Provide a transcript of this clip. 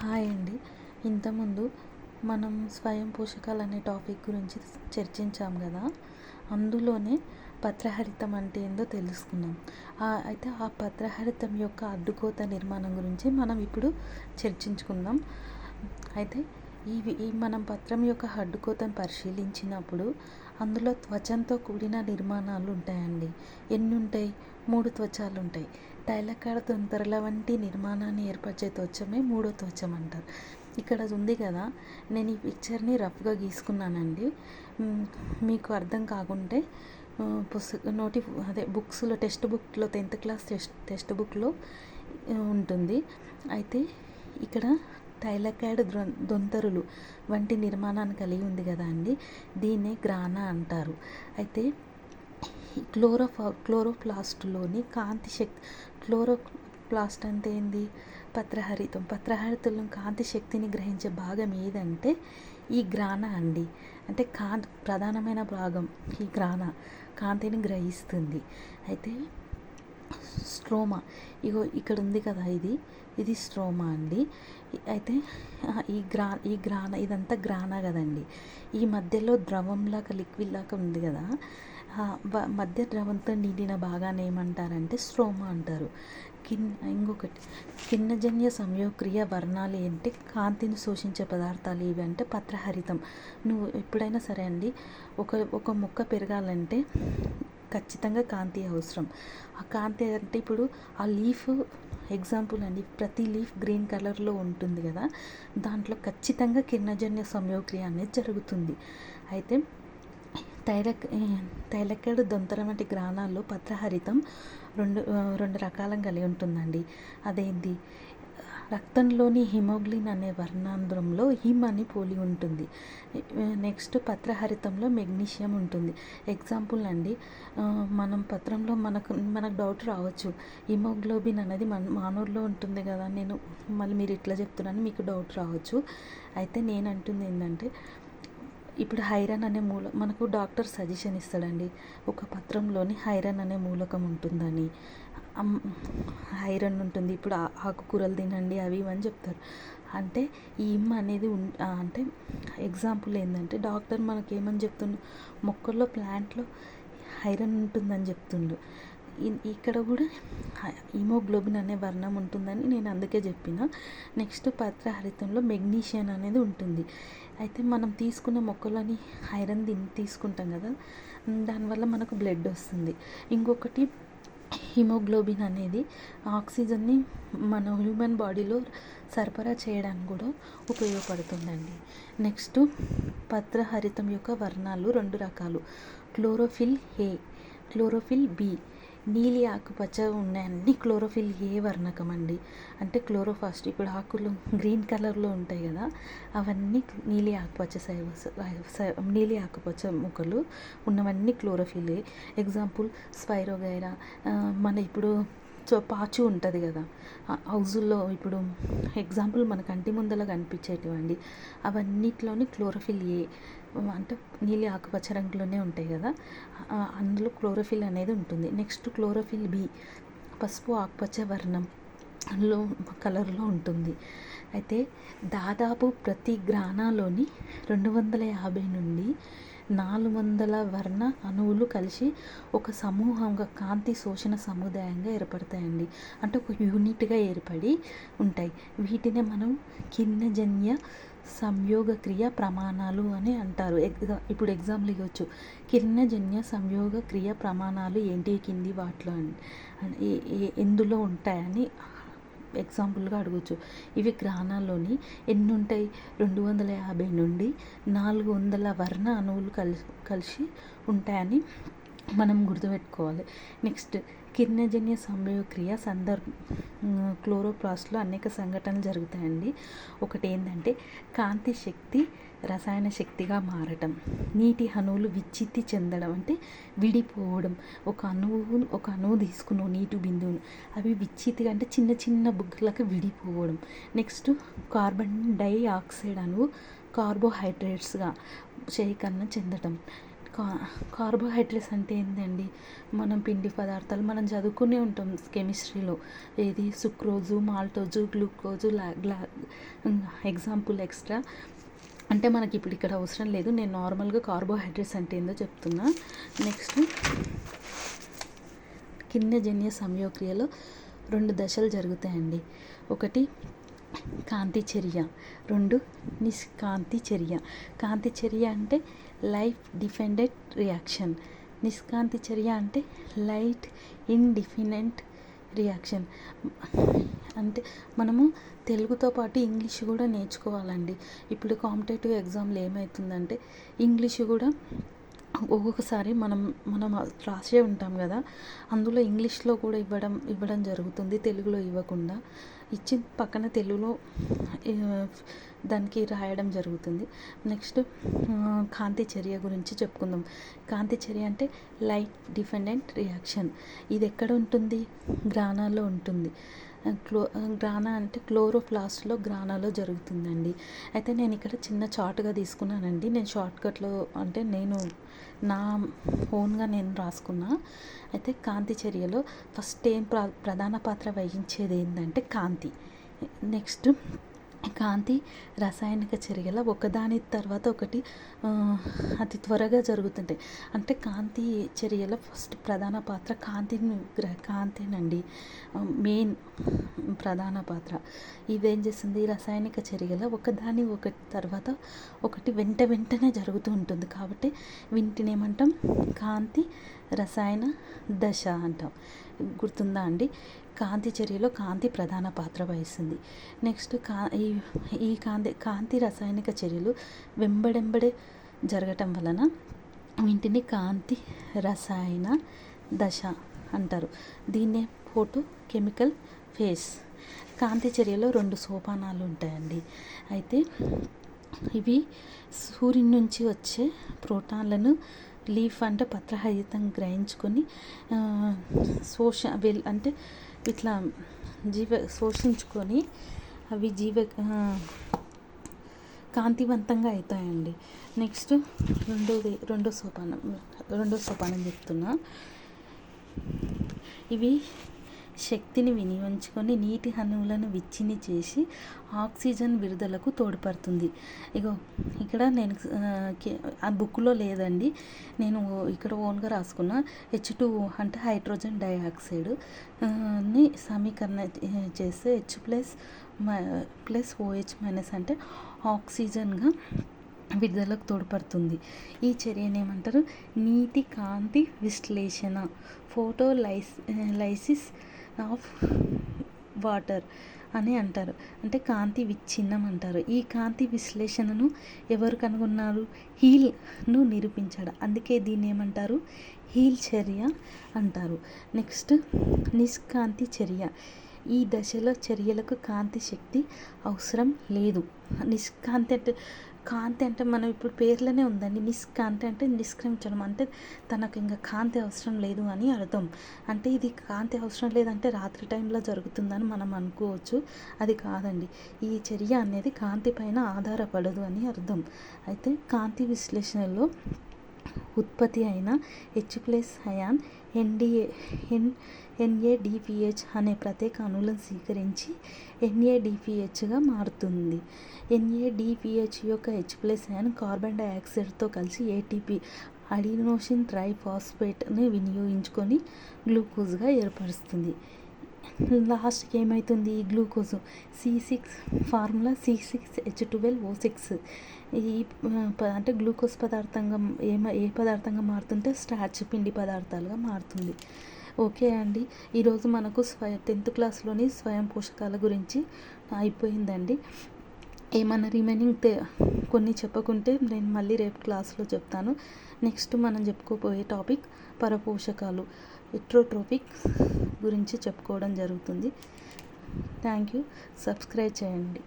Hi అండి. ఇంతకుముందు మనం స్వయం పోషకాలు అనే టాపిక్ గురించి చర్చించాం కదా. అందులోనే పత్రహరితం అంటే ఏందో తెలుసుకున్నాం. అయితే ఆ పత్రహరితం యొక్క అడ్డుకోత నిర్మాణం గురించి మనం ఇప్పుడు చర్చించుకుందాం. అయితే ఈ మనం పత్రం యొక్క అడ్డుకోతను పరిశీలించినప్పుడు అందులో త్వచంతో కూడిన నిర్మాణాలు ఉంటాయండి. ఎన్ని ఉంటాయి? 3 త్వచాలు ఉంటాయి. తైలకాడ తొంతరల వంటి నిర్మాణాన్ని ఏర్పరిచే త్వచమే మూడో త్వచం అంటారు. ఇక్కడ ఉంది కదా, నేను ఈ పిక్చర్ని రఫ్గా గీసుకున్నానండి. మీకు అర్థం కాకుంటే బుక్స్లో టెక్స్ట్ బుక్లో 10th క్లాస్ టెక్స్ట్ బుక్లో ఉంటుంది. అయితే ఇక్కడ టైలకాడ్ దొంతరులు వంటి నిర్మాణాన్ని కలిగి ఉంది కదా అండి, దీన్నే గ్రానా అంటారు. అయితే క్లోరోప్లాస్ట్లోని కాంతి శక్తి, క్లోరోప్లాస్ట్ అంటే ఏంది? పత్రహరితం కాంతి శక్తిని గ్రహించే భాగం ఏదంటే ఈ గ్రానా అండి. అంటే ప్రధానమైన భాగం ఈ గ్రానా కాంతిని గ్రహిస్తుంది. అయితే స్ట్రోమా, ఇక్కడ ఉంది కదా, ఇది స్ట్రోమా అండి. అయితే ఈ గ్రానా ఇదంతా గ్రానా కదండి. ఈ మధ్యలో ద్రవంలాగా లిక్విడ్ లాగా ఉంది కదా, మధ్య ద్రవంతో నిండిన భాగాన్ని ఏమంటారంటే స్ట్రోమా అంటారు. ఇంకొకటి కిరణజన్య సంయోగక్రియ వర్ణాలు ఏంటి? కాంతిని శోషించే పదార్థాలు ఏవి అంటే పత్రహరితం. నువ్వు ఎప్పుడైనా సరే అండి, ఒక మొక్క పెరగాలంటే ఖచ్చితంగా కాంతి అవసరం. ఆ కాంతి అంటే ఇప్పుడు ఆ లీఫ్ ఎగ్జాంపుల్ అండి, ప్రతి లీఫ్ గ్రీన్ కలర్లో ఉంటుంది కదా, దాంట్లో ఖచ్చితంగా కిరణజన్య సంయోగక్రియ అనేది జరుగుతుంది. అయితే తైలకాడ్ దొంతరం వంటి గ్రానాల్లో పత్రహరితం రెండు రకాలను కలిగి ఉంటుందండి. అదేంటి? రక్తంలోని హిమోగ్లోబిన్ అనే వర్ణాంధ్రంలో హిమ్ అని పోలి ఉంటుంది. నెక్స్ట్ పత్రహరితంలో మెగ్నీషియం ఉంటుంది. ఎగ్జాంపుల్ అండి, మనం పత్రంలో మనకు డౌట్ రావచ్చు, హిమోగ్లోబిన్ అనేది మానవుల్లో ఉంటుంది కదా, మళ్ళీ మీరు ఇట్లా చెప్తున్నాను మీకు డౌట్ రావచ్చు. అయితే నేను అంటుంది ఏంటంటే, ఇప్పుడు ఐరన్ అనే మనకు డాక్టర్ సజెషన్ ఇస్తాడండి, ఒక పత్రంలోని ఐరన్ అనే మూలకం ఉంటుందని, ఐరన్ ఉంటుంది, ఇప్పుడు ఆకుకూరలు తినండి అవి ఇవని చెప్తారు. అంటే ఈ ఇమ్ అనేది అంటే ఎగ్జాంపుల్ ఏంటంటే, డాక్టర్ మనకేమని చెప్తుండు, మొక్కల్లో ప్లాంట్లో ఐరన్ ఉంటుందని చెప్తుండు. ఇక్కడ కూడా హిమోగ్లోబిన్ అనే వర్ణం ఉంటుందని నేను అందుకే చెప్పిన. నెక్స్ట్ పత్రహరితంలో మెగ్నీషియం అనేది ఉంటుంది. అయితే మనం తీసుకున్న మొక్కలని ఐరన్ తీసుకుంటాం కదా, దానివల్ల మనకు బ్లడ్ వస్తుంది. ఇంకొకటి హిమోగ్లోబిన్ అనేది ఆక్సిజన్ని మన హ్యూమన్ బాడీలో సరఫరా చేయడానికి కూడా ఉపయోగపడుతుందండి. నెక్స్ట్ పత్రహరితం యొక్క వర్ణాలు 2 రకాలు, క్లోరోఫిల్ ఏ, క్లోరోఫిల్ బి. నీలి ఆకుపచ్చ ఉన్నాయన్నీ క్లోరోఫిల్ ఏ వర్ణకం అండి. అంటే క్లోరోఫాస్ట్, ఇప్పుడు ఆకులు గ్రీన్ కలర్లో ఉంటాయి కదా, అవన్నీ నీలి ఆకుపచ్చ ముక్కలు ఉన్నవన్నీ క్లోరోఫిల్ ఏ. Example spirogyra. మన ఇప్పుడు పాచు ఉంటుంది కదా హౌజుల్లో, ఇప్పుడు ఎగ్జాంపుల్ మన కంటి ముందర కనిపించేటివండి, అవన్నిట్లోని క్లోరోఫిల్ ఏ అంటే నీలి ఆకుపచ్చ రంగులోనే ఉంటాయి కదా, అందులో క్లోరోఫిల్ అనేది ఉంటుంది. నెక్స్ట్ క్లోరోఫిల్ బి పసుపు ఆకుపచ్చ వర్ణంలో కలర్లో ఉంటుంది. అయితే దాదాపు ప్రతి గ్రానాలోని 250 నుండి 400 వర్ణ అణువులు కలిసి ఒక సమూహంగా కాంతి శోషణ సముదాయంగా ఏర్పడతాయండి. అంటే ఒక యూనిట్గా ఏర్పడి ఉంటాయి. వీటినే మనం కిరణజన్య సంయోగక్రియ ప్రమాణాలు అని అంటారు. ఇప్పుడు ఎగ్జాంపుల్ ఇవ్వచ్చు, కిరణజన్య సంయోగక్రియ ప్రమాణాలు ఏంటి కింది వాటిలో ఎందులో ఉంటాయని ఎగ్జాంపుల్గా అడగచ్చు. ఇవి గ్రానాల్లోని ఎన్ని ఉంటాయి? 250 నుండి 400 వర్ణ అణువులు కలిసి ఉంటాయని మనం గుర్తుపెట్టుకోవాలి. నెక్స్ట్ కిరణజన్య సంయోగక్రియ క్లోరోప్లాస్ట్లో అనేక సంఘటనలు జరుగుతాయండి. ఒకటి ఏంటంటే కాంతి శక్తి రసాయన శక్తిగా మారటం, నీటి అణువులు విచ్ఛిత్తి చెందడం అంటే విడిపోవడం. ఒక అణువు తీసుకున్న నీటి బిందువును అవి విచ్ఛిత్తిగా అంటే చిన్న చిన్న బుగ్గలకు విడిపోవడం. నెక్స్ట్ కార్బన్ డైఆక్సైడ్ అణువు కార్బోహైడ్రేట్స్గా శేఖరణ చెందటం. కా కార్బోహైడ్రేట్స్ అంటే ఏంటండి, మనం పిండి పదార్థాలు మనం చదువుకునే ఉంటాం కెమిస్ట్రీలో. ఏది సుక్రోజు, మాల్టోజు, గ్లూకోజు, ఎగ్జాంపుల్ ఎక్స్ట్రా. అంటే మనకి ఇప్పుడు ఇక్కడ అవసరం లేదు, నేను నార్మల్గా కార్బోహైడ్రేట్స్ అంటే ఏందో చెప్తున్నా. నెక్స్ట్, కిన్యజన్య సంయోక్రియలో 2 దశలు జరుగుతాయండి. ఒకటి కాంతి చర్య, 2 నిష్కాంతి చర్య. కాంతి చర్య అంటే లైట్ డిపెండెంట్ రియాక్షన్, నిష్కాంతి చర్య అంటే లైట్ ఇండిపెండెంట్ రియాక్షన్. అంటే మనము తెలుగుతో పాటు ఇంగ్లీష్ కూడా నేర్చుకోవాలండి. ఇప్పుడు కాంపిటేటివ్ ఎగ్జామ్లో ఏమవుతుందంటే ఇంగ్లీష్ కూడా ఒక్కొక్కసారి మనం రాసే ఉంటాం కదా, అందులో ఇంగ్లీష్లో కూడా ఇవ్వడం జరుగుతుంది, తెలుగులో ఇవ్వకుండా ఇచ్చి పక్కన తెలుగులో దానికి రాయడం జరుగుతుంది. నెక్స్ట్, కాంతి చర్య గురించి చెప్పుకుందాం. కాంతి చర్య అంటే లైట్ డిపెండెంట్ రియాక్షన్. ఇది ఎక్కడ ఉంటుంది? గ్రానాల్లో ఉంటుంది. గ్రానా అంటే క్లోరోప్లాస్ట్లో గ్రానాలో జరుగుతుందండి. అయితే నేను ఇక్కడ చిన్న చార్ట్గా తీసుకున్నానండి. నేను షార్ట్కట్లో అంటే నేను నా ఓన్గా నేను రాసుకున్నా. అయితే కాంతి చర్యలో ఫస్ట్ ప్రధాన పాత్ర వహించేది ఏంటంటే కాంతి. నెక్స్ట్, కాంతి రసాయనిక చర్యల ఒకదాని తర్వాత ఒకటి అతి త్వరగా జరుగుతుంటాయి. అంటే కాంతి చర్యల ఫస్ట్ ప్రధాన పాత్ర కాంతేనండి, మెయిన్ ప్రధాన పాత్ర. ఇదేం చేస్తుంది? రసాయనిక చర్యల ఒకదాని తర్వాత ఒకటి వెంటనే జరుగుతూ ఉంటుంది. కాబట్టి వీటిని ఏమంటాం? కాంతి రసాయన దశ అంటాం. గుర్తుందా అండి? కాంతి చర్యలో కాంతి ప్రధాన పాత్ర వహిస్తుంది. నెక్స్ట్, ఈ కాంతి రసాయనిక చర్యలు వెంబడే జరగటం వలన వీటిని కాంతి రసాయన దశ అంటారు. దీన్నే ఫోటో కెమికల్ ఫేజ్. కాంతి చర్యలో 2 సోపానాలు ఉంటాయండి. అయితే ఇవి సూర్యుని నుంచి వచ్చే ప్రోటాన్లను లీఫ్ అంటే పత్రహరితం గ్రహించుకొని అంటే ఇట్లా శోషించుకొని అవి కాంతివంతంగా అవుతాయండి. నెక్స్ట్, రెండో సోపానం చెప్తున్నా. ఇవి శక్తిని వినియోగించుకొని నీటి అణువులను విచ్ఛిన్ని చేసి ఆక్సిజన్ విడుదలకు తోడ్పడుతుంది. ఇక్కడ నేను ఆ బుక్లో లేదండి, నేను ఇక్కడ ఓన్గా రాసుకున్న. H2O అంటే హైడ్రోజన్ డైఆక్సైడ్ ని సమీకరణ చేస్తే H+OH- అంటే ఆక్సిజన్గా విడుదలకు తోడ్పడుతుంది. ఈ చర్యను ఏమంటారు? నీటి కాంతి విశ్లేషణ, ఫోటోలైసిస్ ఆఫ్ వాటర్ అని అంటారు. అంటే కాంతి విచ్ఛిన్నం అంటారు. ఈ కాంతి విశ్లేషణను ఎవరు కనుగొన్నారు? హీల్ను నిరూపించాడు. అందుకే దీన్ని ఏమంటారు? హీల్ చర్య అంటారు. నెక్స్ట్, నిష్కాంతి చర్య. ఈ దశలో చర్యలకు కాంతి శక్తి అవసరం లేదు. కాంతి అంటే మనం ఇప్పుడు పేర్లోనే ఉందండి. నిష్కాంతి అంటే నిష్క్రమించడం, అంటే తనకు ఇంకా కాంతి అవసరం లేదు అని అర్థం. అంటే ఇది కాంతి అవసరం లేదంటే రాత్రి టైంలో జరుగుతుందని మనం అనుకోవచ్చు. అది కాదండి. ఈ చర్య అనేది కాంతి పైన ఆధారపడదు అని అర్థం. అయితే కాంతి విశ్లేషణలో ఉత్పత్తి అయిన H+ అయాన్ NADPH అనే ప్రత్యేక అణువులను స్వీకరించి NADPHగా మారుతుంది. NADPH యొక్క H+ అయాన్ కార్బన్ డైఆక్సైడ్తో కలిసి ATP అడినోసిన్ ట్రైఫాస్ఫేట్ని వినియోగించుకొని గ్లూకోజ్గా ఏర్పరుస్తుంది. లాస్ట్కి ఏమవుతుంది? ఈ గ్లూకోజు ఫార్ములా C6H12O6. అంటే గ్లూకోజ్ పదార్థంగా ఏ పదార్థంగా మారుతుంటే స్టార్చ్ పిండి పదార్థాలుగా మారుతుంది. ఓకే అండి, ఈరోజు మనకు 10th క్లాస్లోని స్వయం పోషకాల గురించి అయిపోయిందండి. ఏమన్నా రిమైనింగ్ కొన్ని చెప్పకుంటే నేను మళ్ళీ రేపు క్లాస్లో చెప్తాను. నెక్స్ట్ మనం చెప్పుకోబోయే టాపిక్ పరపోషకాలు, హెట్రోట్రోపిక్ గురించి చెప్పుకోవడం జరుగుతుంది. Thank you. సబ్స్క్రైబ్ చేయండి.